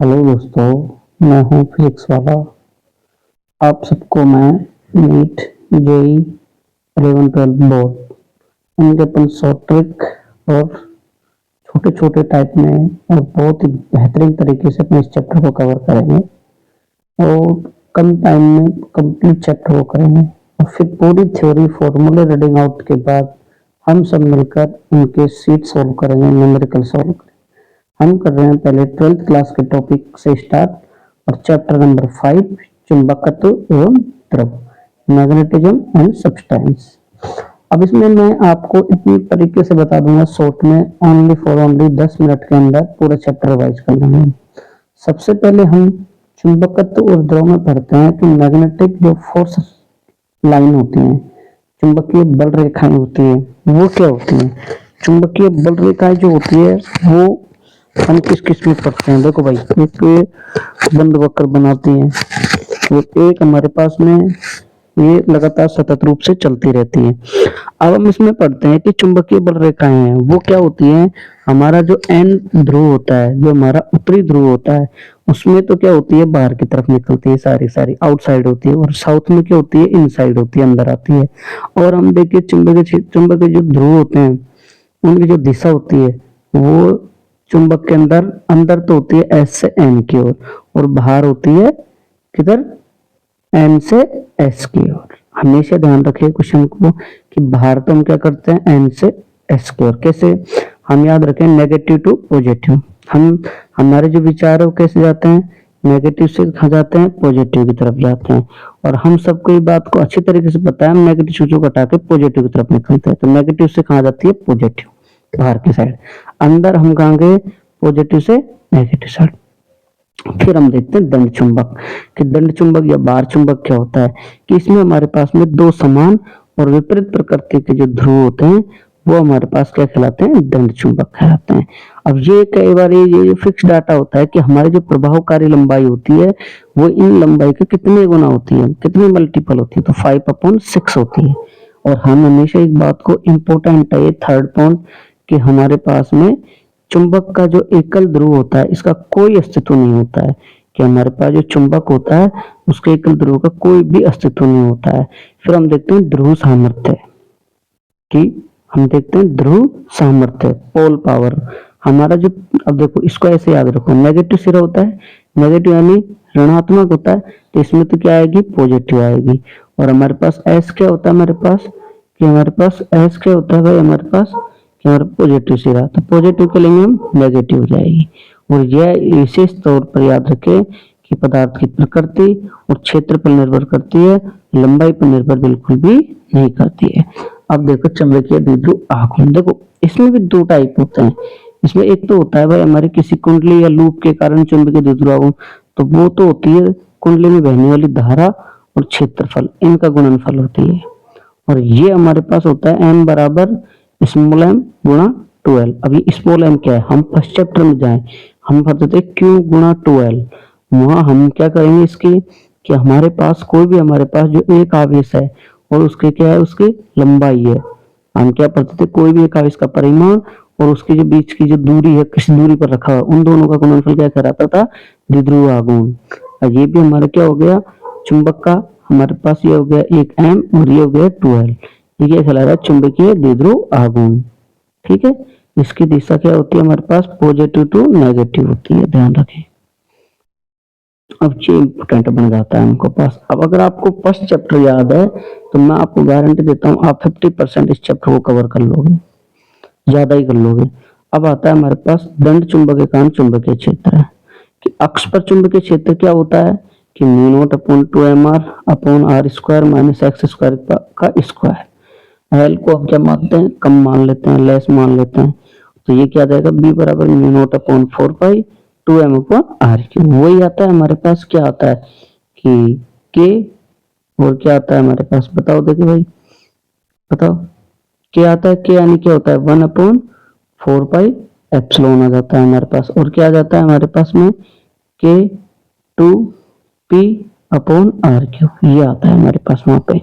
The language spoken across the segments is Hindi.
हेलो दोस्तों, मैं हूँ फिजिक्स वाला। आप सबको मैं नीट जेई 11-12 बोर्ड इनके अपन शॉर्ट ट्रिक और छोटे छोटे टाइप में और बहुत ही बेहतरीन तरीके से अपने इस चैप्टर को कवर करेंगे और कम टाइम में कंप्लीट चैप्टर को करेंगे और फिर पूरी थ्योरी फॉर्मूले रीडिंग आउट के बाद हम सब मिलकर उनके सीट सॉल्व करेंगे, न्यूमेरिकल सॉल्व करेंगे। हम कर रहे हैं पहले 12th क्लास के टॉपिक से स्टार्ट और चैप्टर नंबर 5 चुंबकत्व एवं द्रव, मैग्नेटिज्म एंड सब्सटेंस। अब इसमें मैं आपको इतनी तरीके से बता दूंगा शॉर्ट में, ओनली 10 मिनट के अंदर पूरा चैप्टर रिवाइज कर लेंगे। सबसे पहले हम चुंबकत्व और द्रव में पढ़ते हैं कि मैग्नेटिक जो फोर्स लाइन होती है, चुंबकीय बल रेखाएं होती है, वो क्या होती है। चुंबकीय बल रेखाएं जो होती है वो हम किस किस में पढ़ते हैं। देखो भाई, एक बंद वक्र बनाती है, वो एक हमारे पास में ये लगातार सतत रूप से चलती रहती है। अब हम इसमें पढ़ते हैं कि चुंबकीय बल रेखाएं हैं वो क्या होती हैं। हमारा जो एन ध्रुव होता है, जो हमारा उत्तरी ध्रुव होता है, उसमें तो क्या होती है, बाहर की तरफ निकलती है, सारी सारी आउटसाइड होती है। और साउथ में क्या होती है, इनसाइड होती है, अंदर आती है। और हम देखिए चुंबकीय जो ध्रुव होते हैं उनकी जो दिशा होती है वो चुंबक के अंदर अंदर तो होती है एस से एन की ओर और बाहर होती है किधर, एन से एस की ओर। हमेशा ध्यान रखिए क्वेश्चन को कि बाहर तो हम क्या करते हैं, एन से एस की ओर। कैसे हम याद रखें, नेगेटिव टू पॉजिटिव। हम हमारे जो विचार है वो कैसे जाते हैं, नेगेटिव से कहाँ जाते हैं, पॉजिटिव की तरफ जाते हैं। और हम सबको ये बात को अच्छी तरीके से पता है, हम नेगेटिव चीजों को हटा के पॉजिटिव की तरफ निकलते हैं। तो नेगेटिव से कहाँ जाती है, पॉजिटिव, बाहर की साइड। अंदर हम कहाँ गए, पॉजिटिव से नेगेटिव साइड। फिर हम देखते हैं दंड चुंबक कि दंड चुंबक या बार चुंबक क्या होता है, कि इसमें हमारे पास में दो समान और विपरीत प्रकृति के जो ध्रुव होते हैं वो हमारे पास क्या कहलाते हैं, दंड चुंबक कहलाते हैं। अब ये कई बार ये फिक्स डाटा होता है कि हमारी जो प्रभावकारी लंबाई होती है वो इन लंबाई के कितने गुना होती है, कितनी मल्टीपल होती है, तो 5/6 होती है। और हम हमेशा एक बात को इम्पोर्टेंट है, ये थर्ड पॉइंट, कि हमारे पास में चुंबक का जो एकल ध्रुव होता है इसका कोई अस्तित्व नहीं होता है। कि हमारे पास जो चुंबक होता है उसके एकल ध्रुव का कोई भी अस्तित्व नहीं होता है। फिर हम देखते हैं ध्रुव सामर्थ्य, कि हम देखते हैं ध्रुव सामर्थ्य, पोल पावर। हमारा जो, अब देखो इसको ऐसे याद रखो, नेगेटिव सिरा होता है, नेगेटिव यानी ऋणात्मक होता है, तो इसमें तो क्या आएगी, पॉजिटिव आएगी। और हमारे पास एस क्या होता है, हमारे पास कि हमारे पास एस क्या होता है भाई, हमारे पास कि हमारे पॉजिटिव सिरा, तो पॉजिटिव के लिए हम नेगेटिव हो जाएगी। और यह विशेष तौर पर याद रखें कि पदार्थ की प्रकृति और क्षेत्र पर निर्भर करती है, लंबाई पर निर्भर बिल्कुल भी नहीं करती है। अब देखो चुंबकीय द्विध्रुव आघूर्ण, देखो इसमें भी दो टाइप होते हैं। इसमें एक तो होता है भाई हमारी किसी कुंडली या लूप के कारण चुंबकीय द्विध्रुव आघूर्ण, तो वो तो होती है कुंडली में बहने वाली धारा और क्षेत्रफल, इनका गुणनफल होती है। और ये हमारे पास होता है एम बराबर स्मॉल एम गुणा 12। अभी स्मॉल एम क्या है, हम फर्स्ट चैप्टर में जाए, हम पढ़ते थे क्यू गुणा 12। वहां हम क्या करेंगे इसकी, कि हमारे पास कोई भी, हमारे पास जो एक आवेश है और उसके क्या है, उसकी लंबाई है। हम क्या पढ़ते थे, कोई भी एक आवेश का परिमाण और उसके जो बीच की जो दूरी है, किस दूरी पर रखा हुआ, उन दोनों का गुणनफल क्या कहलाता था, द्विध्रुव आघूर्ण। और ये भी हमारा क्या हो गया, चुंबक का हमारे पास ये हो गया एक एम और ये हो गया 12। ये क्या कहला रहा है, चुंबकीय द्विध्रुव आघूर्ण। ठीक है, इसकी दिशा क्या होती है, हमारे पास पॉजिटिव टू नेगेटिव होती है, ध्यान रखें। अब ये इंपोर्टेंट बन जाता है हमको पास। अब अगर आपको फर्स्ट चैप्टर याद है तो मैं आपको गारंटी देता हूँ आप 50% इस चैप्टर को कवर कर लोगे, ज्यादा ही कर लोगे। अब आता है हमारे पास दंड चुंबक के कारण चुंबकीय क्षेत्र है, कि अक्ष पर चुंबकीय क्षेत्र क्या होता है, कि mu naught upon 2mr upon r square minus x square का स्क्वायर। एल को हम क्या मानते हैं, कम मान लेते हैं, लेस मान लेते हैं, तो ये क्या आ जाएगा, बी बराबर म्यू नॉट अपॉन 4 पाई 2m अपॉन r क्यूब। वही आता है हमारे पास, क्या आता है कि के, और क्या आता है हमारे पास, बताओ देखिए भाई, बताओ क्या आता है, के यानी क्या होता है, 1/4 पाई एप्सिलॉन आ जाता है हमारे पास। और क्या आ जाता है हमारे पास में, के 2p अपॉन r क्यूब, ये आता है हमारे पास वहां पे।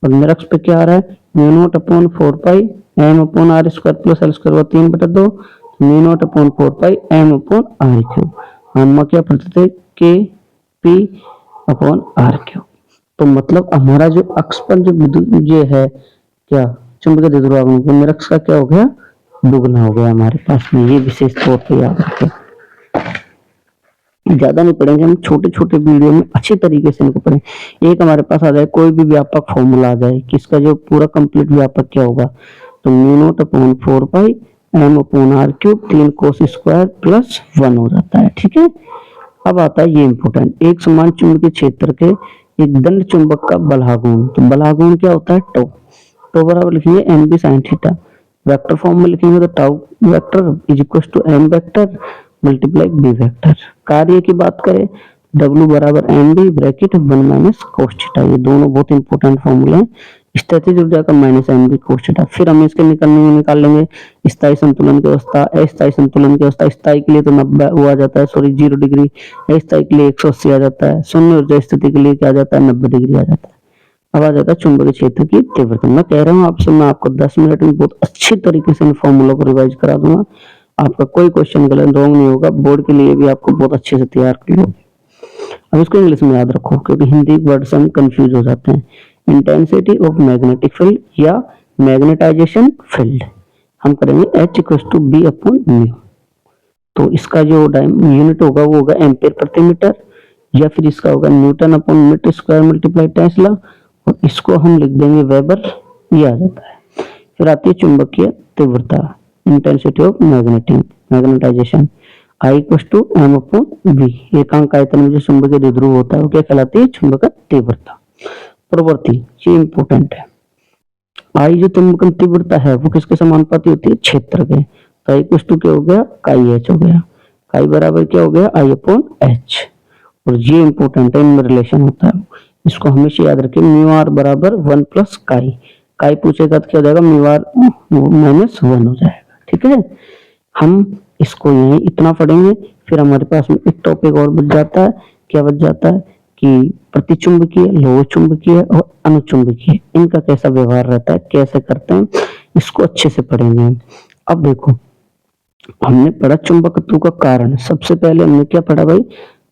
और निरक्ष पे क्या आ रहा है, mu naught upon 4 pi M upon R square plus L square, 3/2 mu naught upon 4 pi M upon R cube. हम क्या पढ़ते थे, के पी अपॉन आर क्यूब। तो मतलब हमारा जो अक्ष पर जो विद्युत ये है क्या, चुंबकीय द्विध्रुवागमन, तो मेरा अक्ष का क्या हो गया, दुगना हो गया हमारे पास में। ये विशेष तौर पे याद रखें, ज्यादा नहीं पढ़ेंगे हम, छोटे छोटे वीडियो में अच्छी तरीके से इनको पढ़ें। एक हमारे पास आ जाए कोई भी व्यापक फॉर्मूला आ जाए, किसका जो पूरा कंप्लीट व्यापक क्या होगा, तो mu naught upon 4 pi M upon R cube 3 cos square plus 1 हो जाता है। ठीक है, अब आता है ये इंपोर्टेंट, एक समान चुंबकीय क्षेत्र के एक दंड चुंबक का बलाघूर्ण। तो बलाघूर्ण क्या होता है, टो। तो बराबर लिखेंगे M B sine theta, vector form में लिखेंगे तो tau vector is equal to M vector multiply B vector. कार्य की बात करें, W बराबर M B bracket 1 minus cos theta, ये दोनों बहुत इंपॉर्टेंट फॉर्मूले हैं। स्थितिज ऊर्जा का minus M B cos theta. फिर हम इसके निकाल लेंगे स्थायी संतुलन की अवस्था, अस्थायी संतुलन की अवस्था। स्थायी के लिए तो 90 वो आ जाता है, सॉरी 0 डिग्री, अस्थायी के लिए 180 आ जाता है, शून्य ऊर्जा स्थिति के लिए क्या आ जाता है, 90 डिग्री आ जाता है। अब आ जाता है चुंबकीय क्षेत्र की तीव्रता। मैं कह रहा हूँ आपसे, मैं आपको 10 मिनट में बहुत अच्छी तरीके से इन फॉर्मूलों को रिवाइज करा दूंगा, आपका कोई क्वेश्चन गलत रॉन्ग नहीं होगा, बोर्ड के लिए भी आपको बहुत अच्छे से तैयार कर लो। अब इसको इंग्लिश में याद रखो, क्योंकि हिंदी वर्ड से हम कंफ्यूज हो जाते हैं। इंटेंसिटी ऑफ मैग्नेटिक फील्ड या मैग्नेटाइजेशन फील्ड हम करेंगे H equal to B upon mu. तो इसका जो यूनिट होगा वो होगा एम्पेयर प्रति मीटर, या फिर इसका होगा newton upon metre square multiply tesla, और इसको हम लिख देंगे वेबर, ये आ जाता है। फिर आती है चुंबकीय तीव्रता, intensity of magnetization, I equal to M upon V. एकांक आयतन में जो चुंबकीय द्विध्रुव होता है वो क्या कहलाती है, चुंबकीय तीव्रता। प्रवृत्ति, ये इंपॉर्टेंट है। आई जो चुंबकीय तीव्रता है वो किसके समानुपाती होती है, क्षेत्र के। तो आई इक्वल टू क्या हो गया, काई एच हो गया, काई बराबर क्या हो गया, आई अपॉन एच। और ये इंपॉर्टेंट है, इनमें रिलेशन होता है, इसको हमेशा याद रखें, म्यू आर बराबर 1 प्लस काई। काई पूछेगा तो क्या हो जाएगा, म्यू आर माइनस 1 हो जाएगा। ठीक है, हम इसको यही इतना पढ़ेंगे। फिर हमारे पास में एक टॉपिक और बच जाता है, क्या बच जाता है कि प्रतिचुंबकीय, लोह चुंबकीय और अनुचुंबकीय, इनका कैसा व्यवहार रहता है, कैसे करते हैं, इसको अच्छे से पढ़ेंगे। अब देखो, हमने पढ़ा चुंबकत्व का कारण। सबसे पहले हमने क्या पढ़ा भाई,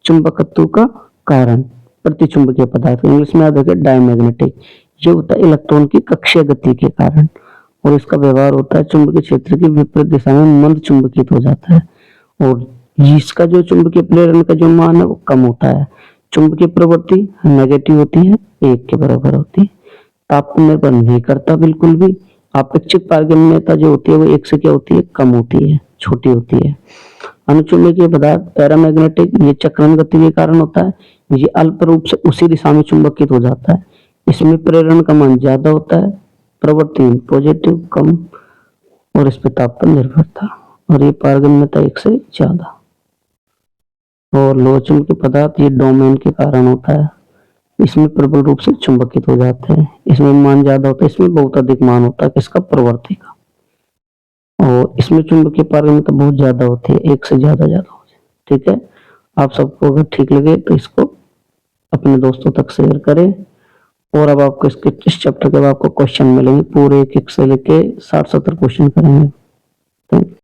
चुंबकत्व का कारण प्रतिचुंबकीय पदार्थ, इंग्लिश में याद रखें डायमैग्नेटिक। ये होता है इलेक्ट्रॉन की कक्षीय गति के कारण, और इसका व्यवहार होता है चुंबकीय क्षेत्र की विपरीत दिशा में मंद चुंबकित हो जाता है, और इसका जो चुंबकीय प्रेरण का जो मान है वो कम होता है। चुंबकीय प्रवृत्ति नेगेटिव होती है, 1 के बराबर होती है। ताप पर निर्भर नहीं करता बिल्कुल भी। अपेक्षित पारगम्यता जो होती है वो 1 से क्या होती है, कम होती है, छोटी होती है। अनुचुंबकीय पदार्थ पैरामैग्नेटिक, ये चक्रण गति के कारण होता है, ये अल्प रूप से उसी दिशा में चुंबकित हो जाता है। इसमें प्रेरण का मान ज्यादा होता है, प्रवृत्ति पॉजिटिव कम, और इस पे ताप पर निर्भरता, और ये पारगम्यता 1 से ज्यादा। और लोह चुंबकीय पदार्थ ये डोमेन के कारण होता है, इसमें प्रबल रूप से चुंबकित हो जाते हैं, इसमें मान ज्यादा होता है, इसमें बहुत अधिक मान होता है किसका, प्रवृत्ति का। और इसमें चुंबकीय पारगम्यता बहुत ज्यादा होती है, 1 से ज्यादा हो जाए। ठीक है, आप सबको अगर ठीक लगे तो इसको अपने दोस्तों तक शेयर करें। और अब आपको इस चैप्टर के बाद आपको क्वेश्चन मिलेंगे पूरे, एक एक से लेके 60-70 क्वेश्चन करेंगे। Thank you.